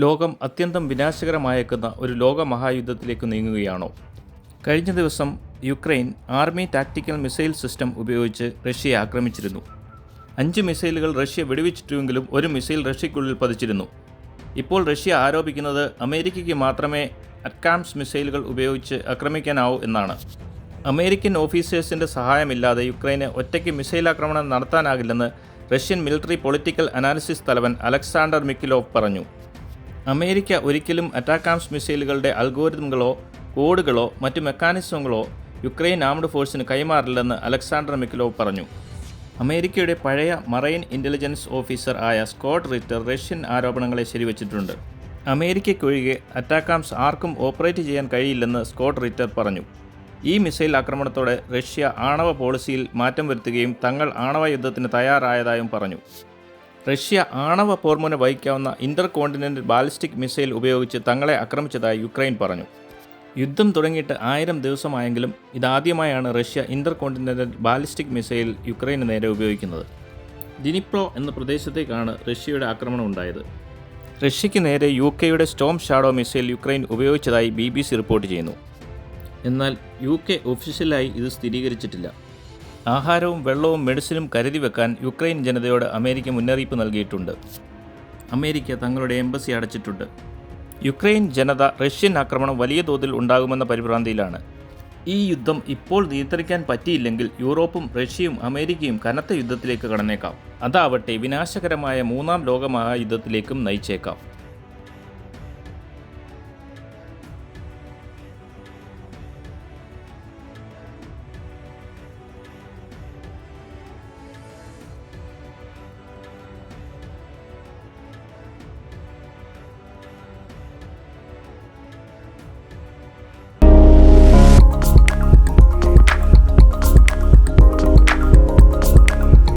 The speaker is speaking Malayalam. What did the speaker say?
ലോകം അത്യന്തം വിനാശകരമായേക്കുന്ന ഒരു ലോകമഹായുദ്ധത്തിലേക്ക് നീങ്ങുകയാണോ? കഴിഞ്ഞ ദിവസം Ukraine army tactical missile system ഉപയോഗിച്ച് റഷ്യയെ ആക്രമിച്ചിരുന്നു. 5 മിസൈലുകൾ റഷ്യ വെടിവെച്ചിട്ടുവെങ്കിലും ഒരു മിസൈൽ റഷ്യയ്ക്കുള്ളിൽ പതിച്ചിരുന്നു. ഇപ്പോൾ റഷ്യ ആരോപിക്കുന്നത് അമേരിക്കയ്ക്ക് മാത്രമേ അറ്റാക്സ് മിസൈലുകൾ ഉപയോഗിച്ച് ആക്രമിക്കാനാവൂ എന്നാണ്. അമേരിക്കൻ ഓഫീസേഴ്സിൻ്റെ സഹായമില്ലാതെ യുക്രൈന് ഒറ്റയ്ക്ക് മിസൈൽ ആക്രമണം നടത്താനാകില്ലെന്ന് റഷ്യൻ മിലിറ്ററി പൊളിറ്റിക്കൽ അനാലിസിസ് തലവൻ അലക്സാണ്ടർ മിക്കിലോവ് പറഞ്ഞു. അമേരിക്ക ഒരിക്കലും അറ്റാക്സ് മിസൈലുകളുടെ അൽഗോരിതമുകളോ കോഡുകളോ മറ്റ് മെക്കാനിസങ്ങളോ യുക്രൈൻ ആംഡ് ഫോഴ്സിന് കൈമാറില്ലെന്ന് അലക്സാണ്ടർ മിക്കിലോവ് പറഞ്ഞു. അമേരിക്കയുടെ പഴയ മറൈൻ ഇൻ്റലിജൻസ് ഓഫീസർ ആയ സ്കോട്ട് റിറ്റർ റഷ്യൻ ആരോപണങ്ങളെ ശരിവച്ചിട്ടുണ്ട്. അമേരിക്കയ്ക്കൊഴികെ അറ്റാക്സ് ആർക്കും ഓപ്പറേറ്റ് ചെയ്യാൻ കഴിയില്ലെന്ന് സ്കോട്ട് റിറ്റർ പറഞ്ഞു. ഈ മിസൈൽ ആക്രമണത്തോടെ റഷ്യ ആണവ പോളിസിയിൽ മാറ്റം വരുത്തുകയും തങ്ങൾ ആണവ യുദ്ധത്തിന് തയ്യാറായതായും പറഞ്ഞു. റഷ്യ ആണവ പോർമുന വഹിക്കാവുന്ന ഇൻ്റർ കോണ്ടിനെൻ്റൽ ബാലിസ്റ്റിക് മിസൈൽ ഉപയോഗിച്ച് തങ്ങളെ ആക്രമിച്ചതായി യുക്രൈൻ പറഞ്ഞു. യുദ്ധം തുടങ്ങിയിട്ട് 1000 ദിവസമായെങ്കിലും ഇതാദ്യമായാണ് റഷ്യ ഇൻ്റർ കോണ്ടിനെൻ്റൽ ബാലിസ്റ്റിക് മിസൈൽ യുക്രൈന് നേരെ ഉപയോഗിക്കുന്നത്. ഡിനിപ്രോ എന്ന പ്രദേശത്തേക്കാണ് റഷ്യയുടെ ആക്രമണം ഉണ്ടായത്. റഷ്യയ്ക്ക് നേരെ UK storm shadow missile Ukraine ഉപയോഗിച്ചതായി BBC റിപ്പോർട്ട് ചെയ്യുന്നു. എന്നാൽ UK ഒഫീഷ്യലായി ഇത് സ്ഥിരീകരിച്ചിട്ടില്ല. ആഹാരവും വെള്ളവും മെഡിസിനും കരുതി വെക്കാൻ യുക്രൈൻ ജനതയോട് അമേരിക്ക മുന്നറിയിപ്പ് നൽകിയിട്ടുണ്ട്. അമേരിക്ക തങ്ങളുടെ എംബസി അടച്ചിട്ടുണ്ട്. യുക്രൈൻ ജനത റഷ്യൻ ആക്രമണം വലിയ തോതിൽ ഉണ്ടാകുമെന്ന പരിഭ്രാന്തിയിലാണ്. ഈ യുദ്ധം ഇപ്പോൾ നിയന്ത്രിക്കാൻ പറ്റിയില്ലെങ്കിൽ യൂറോപ്പും റഷ്യയും അമേരിക്കയും കനത്ത യുദ്ധത്തിലേക്ക് കടന്നേക്കാം. അതാവട്ടെ വിനാശകരമായ 3ാം ലോകമഹായുദ്ധത്തിലേക്കും നയിച്ചേക്കാം.